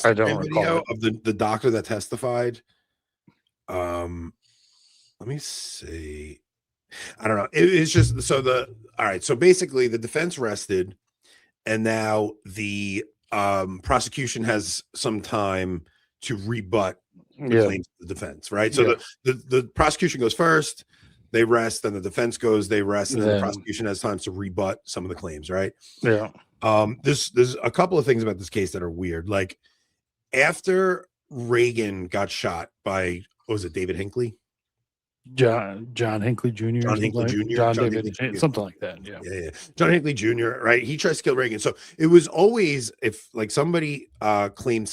I don't recall video it. of the doctor that testified. Let me see. I don't know. It's just all right. So basically, the defense rested, and now the prosecution has some time to rebut the claims of the defense, right? So the prosecution goes first, they rest, then the defense goes, they rest, and then the prosecution has time to rebut some of the claims, right? Yeah. There's a couple of things about this case that are weird. Like after Reagan got shot by, what was it, David Hinckley? John Hinckley Jr. John Hinckley Jr. David, something like that. Yeah. John Hinckley Jr. Right? He tries to kill Reagan. So it was always, if like somebody claimed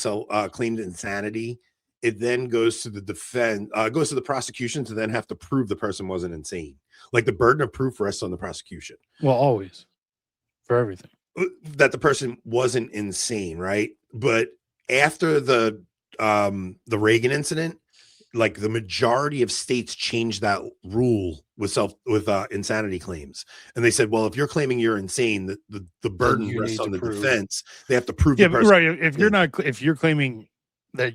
insanity, it then goes to the defense, goes to the prosecution to then have to prove the person wasn't insane. Like the burden of proof rests on the prosecution. Well, always, for everything, that the person wasn't insane, right? But after the Reagan incident, like the majority of states changed that rule with insanity claims, and they said, well, if you're claiming you're insane, the burden rests on the defense. They have to prove the person. Right. If you're claiming that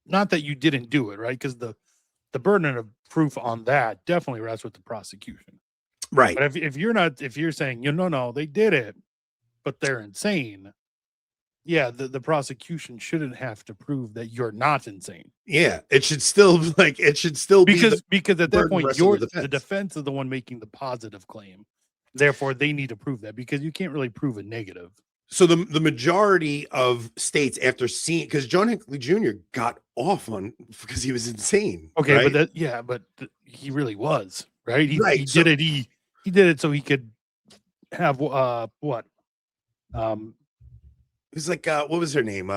not that you didn't do it, right? Because the burden of proof on that definitely rests with the prosecution, right? But if you're saying no, they did it, but they're insane. Yeah, the prosecution shouldn't have to prove that you're not insane. Yeah, it should still be because at that point the defense is the one making the positive claim. Therefore, they need to prove that because you can't really prove a negative. So the majority of states, after seeing, because John Hinckley Jr. got off on because he was insane. Okay, right? but he really was, right. He did it. He did it so he could have what? He was like, what was her name?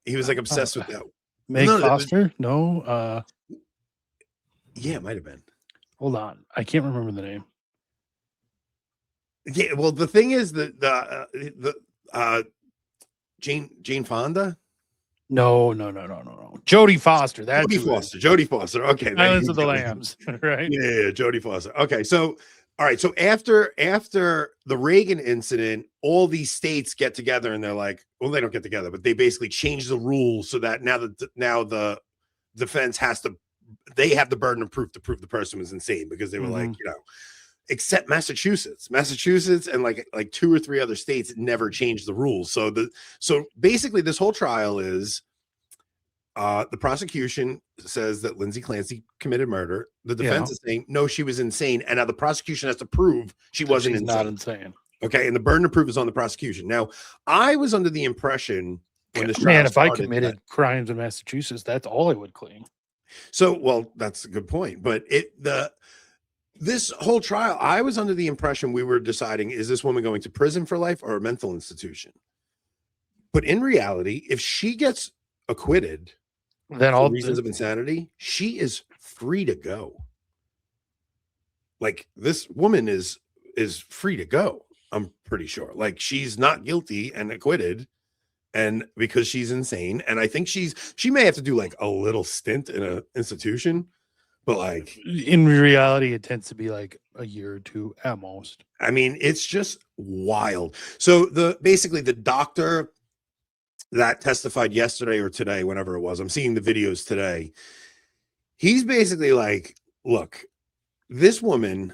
He was like obsessed with that. Meg Foster? No. Yeah, it might have been. Hold on, I can't remember the name. Yeah, well, the thing is that Jane Fonda. No. Jodie Foster. That's Jodie Foster. Okay. Silence of the Lambs. Right. Yeah. Jodie Foster. Okay. So, all right. So after the Reagan incident, all these states get together and they're like, well, they don't get together, but they basically change the rules so that now the defense they have the burden of proof to prove the person was insane, because they were like, except Massachusetts and like 2 or 3 other states never changed the rules. So basically this whole trial is the prosecution says that Lindsay Clancy committed murder. The defense is saying no, she was insane, and now the prosecution has to prove she's not insane. Okay, and the burden of proof is on the prosecution. Now, I was under the impression when this trial if I committed crimes in Massachusetts, that's all I would claim. So, well, that's a good point, but this whole trial, I was under the impression we were deciding, is this woman going to prison for life or a mental institution? But in reality, if she gets acquitted, then all reasons of insanity, she is free to go. Like, this woman is free to go. I'm pretty sure. Like, she's not guilty and acquitted, and because she's insane. And I think she may have to do like a little stint in an institution. But like in reality, it tends to be like a year or 2 at most. I mean, it's just wild. So basically the doctor that testified yesterday or today, whenever it was, I'm seeing the videos today. He's basically like, look, this woman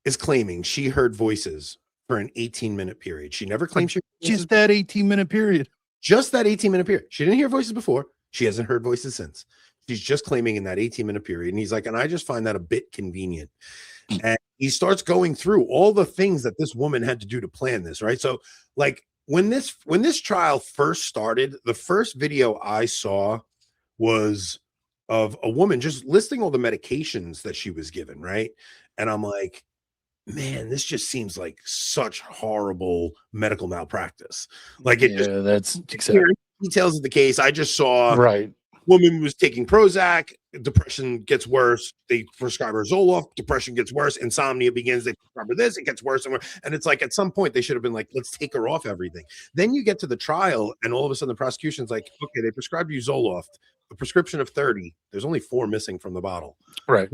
is claiming she heard voices for an 18-minute period. She never claimed just that 18-minute period. Just that 18-minute period. She didn't hear voices before. She hasn't heard voices since. She's just claiming in that 18-minute period. And he's like, and I just find that a bit convenient. And he starts going through all the things that this woman had to do to plan this, right? So like when this trial first started, the first video I saw was of a woman just listing all the medications that she was given, right? And I'm like, man, this just seems like such horrible medical malpractice. Like that's exactly details of the case. I just saw right. Woman was taking Prozac, depression gets worse. They prescribe her Zoloft, depression gets worse. Insomnia begins. They prescribe her this, it gets worse and worse. And it's like at some point they should have been like, let's take her off everything. Then you get to the trial, and all of a sudden the prosecution's like, okay, they prescribed you Zoloft, a prescription of 30. There's only 4 missing from the bottle. Right.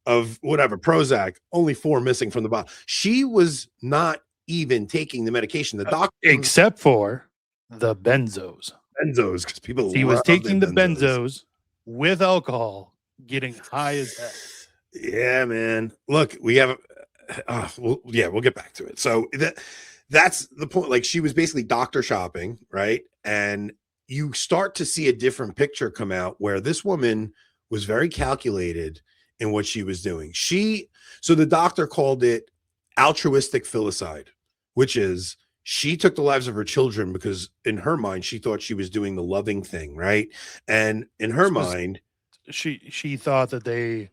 Of whatever Prozac, only 4 missing from the bottle. She was not even taking the medication. The doctor, except for the benzos. Benzos, because people He was love taking the benzos. benzos with alcohol, getting high as heck. Yeah, man. Look, we have. We'll get back to it. So that's the point. Like, she was basically doctor shopping, right? And you start to see a different picture come out where this woman was very calculated in what she was doing. So the doctor called it altruistic filicide, which is she took the lives of her children because in her mind, she thought she was doing the loving thing, right? And in her mind, she thought that they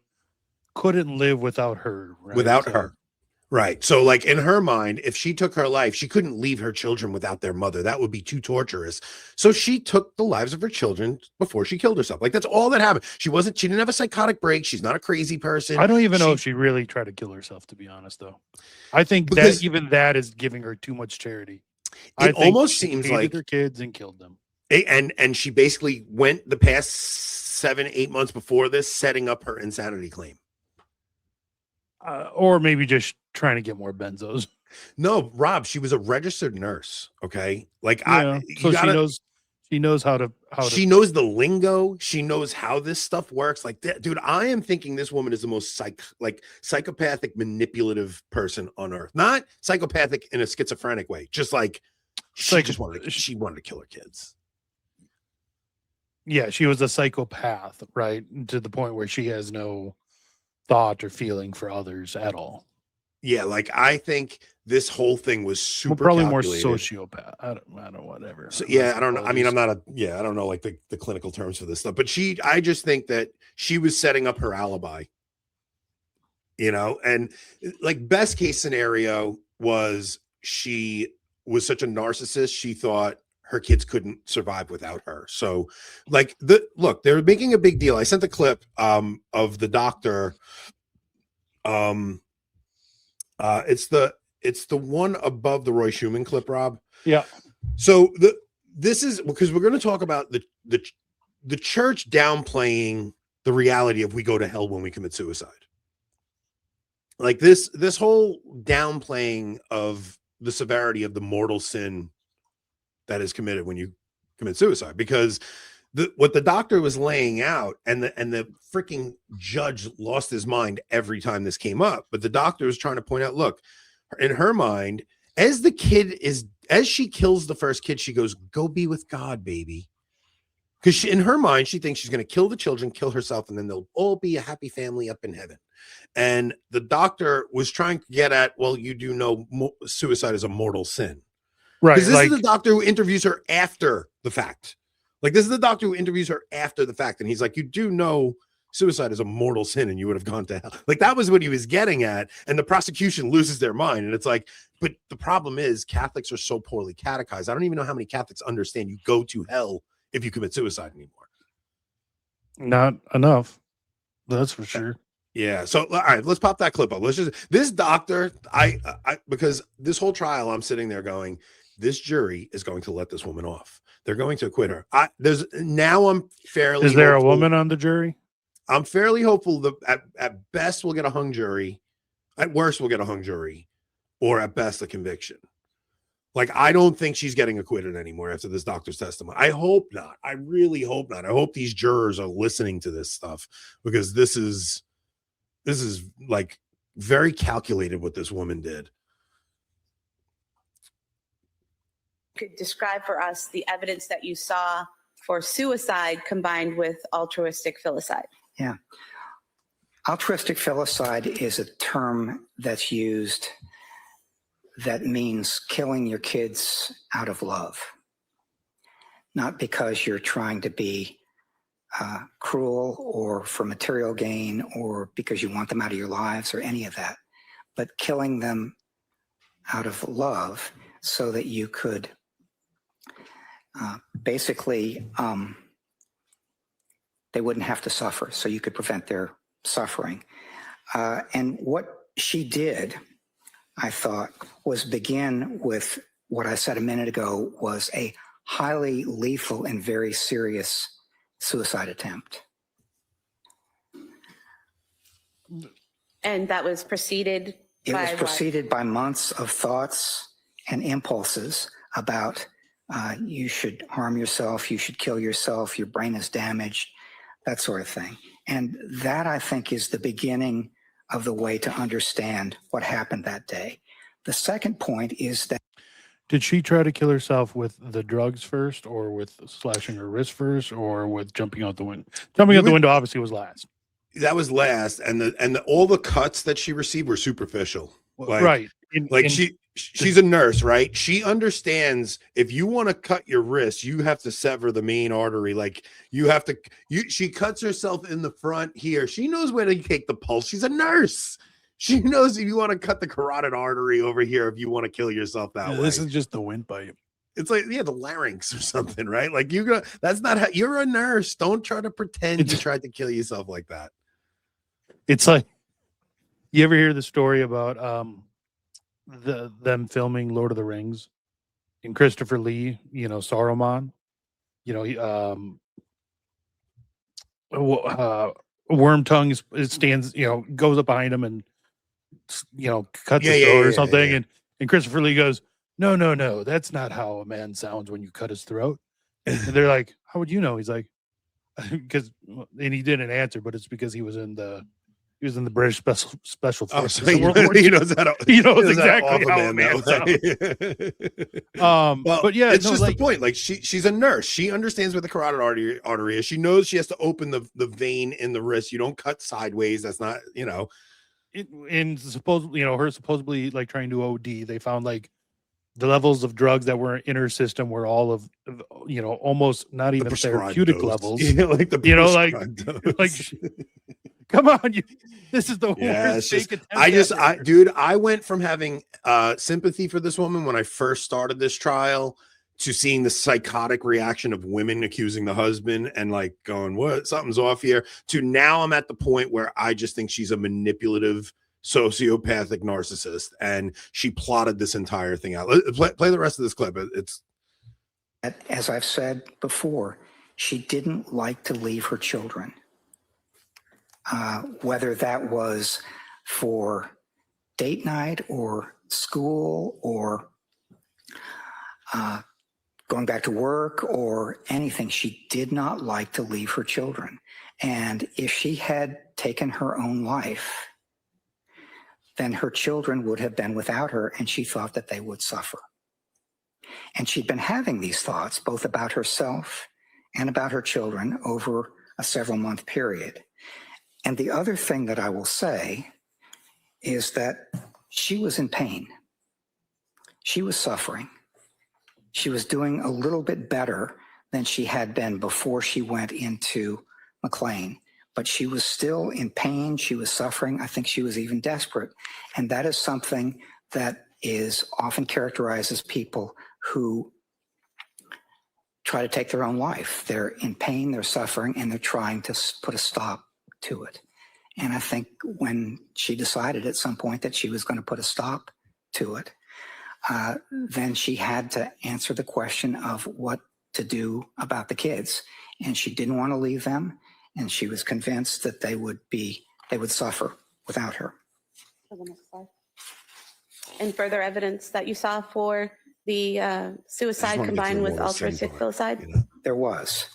couldn't live without her, right? without her. Right. So, like, in her mind, if she took her life, she couldn't leave her children without their mother. That would be too torturous. So she took the lives of her children before she killed herself. Like, that's all that happened. She didn't have a psychotic break. She's not a crazy person. I don't even know if she really tried to kill herself, to be honest, though. I think Because that that is giving her too much charity. It almost seems like her kids and killed them. And she basically went the past 7-8 months before this setting up her insanity claim. Or maybe just trying to get more benzos. No, Rob, she was a registered nurse. Okay. Like, she knows how to she knows the lingo. She knows how this stuff works. Like, dude, I am thinking this woman is the most psychopathic, manipulative person on earth. Not psychopathic in a schizophrenic way. Just like she wanted to kill her kids. Yeah, she was a psychopath, right? To the point where she has no thought or feeling for others at all. Yeah, like, I think this whole thing was super probably calculated. more sociopath. I don't whatever. So, yeah, I don't know. I mean, I don't know like the clinical terms for this stuff, but I just think that she was setting up her alibi. And like, best case scenario was she was such a narcissist, she thought her kids couldn't survive without her. So, like, they're making a big deal. I sent a clip of the doctor. It's the one above the Roy Schumann clip, Rob. Yeah. So this is because we're going to talk about the church downplaying the reality of we go to hell when we commit suicide. Like, this whole downplaying of the severity of the mortal sin that is committed when you commit suicide, because what the doctor was laying out, and the freaking judge lost his mind every time this came up. But the doctor was trying to point out, look, in her mind, as she kills the first kid, she goes, "Go be with God, baby." Because in her mind, she thinks she's going to kill the children, kill herself, and then they'll all be a happy family up in heaven. And the doctor was trying to get at, well, you do know suicide is a mortal sin. Right. Because this is the doctor who interviews her after the fact. Like, this is the doctor who interviews her after the fact. And he's like, you do know suicide is a mortal sin and you would have gone to hell. Like, that was what he was getting at. And the prosecution loses their mind. And it's like, but the problem is Catholics are so poorly catechized. I don't even know how many Catholics understand you go to hell if you commit suicide anymore. Not enough. That's for sure. Yeah. So, all right, let's pop that clip up. This doctor, because this whole trial, I'm sitting there going, this jury is going to let this woman off. They're going to acquit her. I'm fairly. Is there hopeful. A woman on the jury? I'm fairly hopeful that at best we'll get a hung jury. At worst, we'll get a hung jury, or at best a conviction. Like, I don't think she's getting acquitted anymore after this doctor's testimony. I hope not. I really hope not. I hope these jurors are listening to this stuff, because this is like very calculated what this woman did. Could describe for us the evidence that you saw for suicide combined with altruistic filicide. Yeah. Altruistic filicide is a term that's used that means killing your kids out of love, not because you're trying to be cruel or for material gain or because you want them out of your lives or any of that, but killing them out of love so that you could basically, they wouldn't have to suffer, so you could prevent their suffering. And what she did, I thought, was begin with what I said a minute ago was a highly lethal and very serious suicide attempt. And that was preceded by months of thoughts and impulses about you should harm yourself, you should kill yourself, your brain is damaged, that sort of thing. And that, I think, is the beginning of the way to understand what happened that day. The second point is that. Did she try to kill herself with the drugs first, or with slashing her wrist first, or with jumping out the window? Jumping out the window obviously was last. That was last, and all the cuts that she received were superficial. Right. She's a nurse, right? She understands if you want to cut your wrist, you have to sever the main artery. Like she cuts herself in the front here. She knows where to take the pulse. She's a nurse. She knows if you want to cut the carotid artery over here, if you want to kill yourself that way. This is just the windpipe. It's like, the larynx or something, right? Like that's not how you're a nurse. Don't try to pretend you tried to kill yourself like that. It's like, you ever hear the story about them filming Lord of the Rings and Christopher Lee, Saruman, Worm Tongue stands, goes up behind him and cuts his throat or something, and Christopher Lee goes, no, that's not how a man sounds when you cut his throat. And they're like, how would you know? He's like, because, and he didn't answer, but it's because he was in the British special forces. He knows exactly how a man sounds. But yeah, it's just the point. Like she's a nurse. She understands where the carotid artery is. She knows she has to open the vein in the wrist. You don't cut sideways. That's not, and supposedly, her supposedly like trying to OD. They found like the levels of drugs that were in her system were all of, almost not even therapeutic levels. Like come on, this is the worst fake attempt. I went from having sympathy for this woman when I first started this trial to seeing the psychotic reaction of women accusing the husband and like going, what, something's off here, to now I'm at the point where I just think she's a manipulative sociopathic narcissist, and she plotted this entire thing out. Play the rest of this clip. As I've said before, she didn't like to leave her children. Whether that was for date night or school or going back to work or anything, she did not like to leave her children. And if she had taken her own life, then her children would have been without her, and she thought that they would suffer. And she'd been having these thoughts both about herself and about her children over a several-month period. And the other thing that I will say is that she was in pain. She was suffering. She was doing a little bit better than she had been before she went into McLean, but she was still in pain. She was suffering. I think she was even desperate. And that is something that is often characterized as people who try to take their own life. They're in pain, they're suffering, and they're trying to put a stop to it. And I think when she decided at some point that she was going to put a stop to it, then she had to answer the question of what to do about the kids. And she didn't want to leave them. And she was convinced that they would suffer without her. And further evidence that you saw for the suicide combined with altruistic filicide? There was.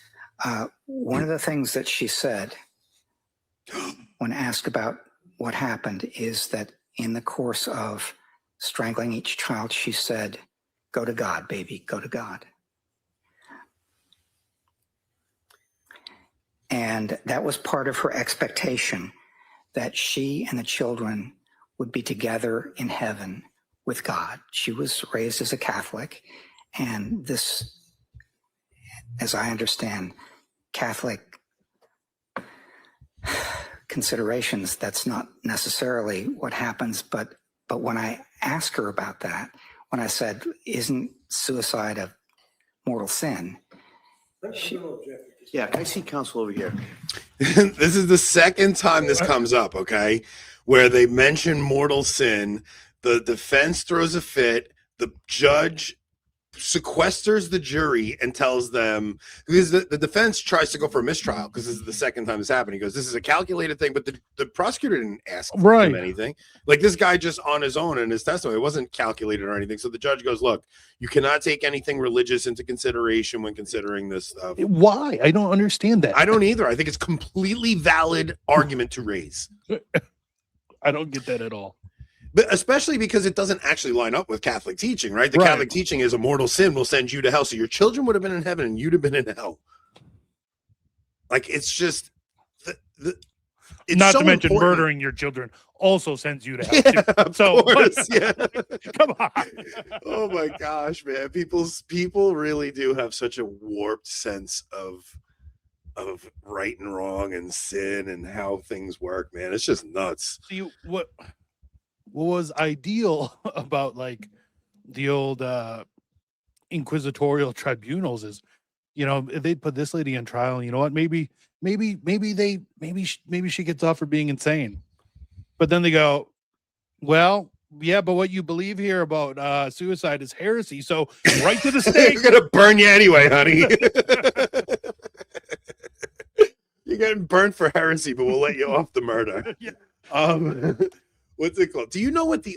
One of the things that she said when asked about what happened is that in the course of strangling each child, she said, "Go to God, baby, go to God." And that was part of her expectation, that she and the children would be together in heaven with God. She was raised as a Catholic, and this, as I understand Catholic considerations, that's not necessarily what happens. But when I asked her about that, when I said, "Isn't suicide a mortal sin?" Yeah, can I see counsel over here? This is the second time this comes up, okay, where they mention mortal sin. The defense throws a fit. The judge sequesters the jury and tells them, because the defense tries to go for a mistrial because this is the second time this happened. He goes, this is a calculated thing, but the prosecutor didn't ask him anything. Like, this guy just on his own in his testimony, it wasn't calculated or anything. So the judge goes, look, you cannot take anything religious into consideration when considering this stuff. Why? I don't understand that. I don't either. I think it's completely valid argument to raise. I don't get that at all. But especially because it doesn't actually line up with Catholic teaching, right? The Catholic teaching is a mortal sin will send you to hell. So your children would have been in heaven and you'd have been in hell. Like, it's just it's not so to mention important. murdering your children also sends you to hell. Yeah, Too. of So course, yeah. Come on. Oh my gosh, man. People really do have such a warped sense of right and wrong and sin and how things work, man. It's just nuts. See, what was ideal about like the old inquisitorial tribunals is, you know, they'd put this lady on trial, and you know what, maybe she gets off for being insane, but then they go, well, yeah, but what you believe here about suicide is heresy, so right to the stake. We're gonna burn you anyway, honey. You're getting burnt for heresy, but we'll let you off the murder. Yeah. What's it called? Do you know what the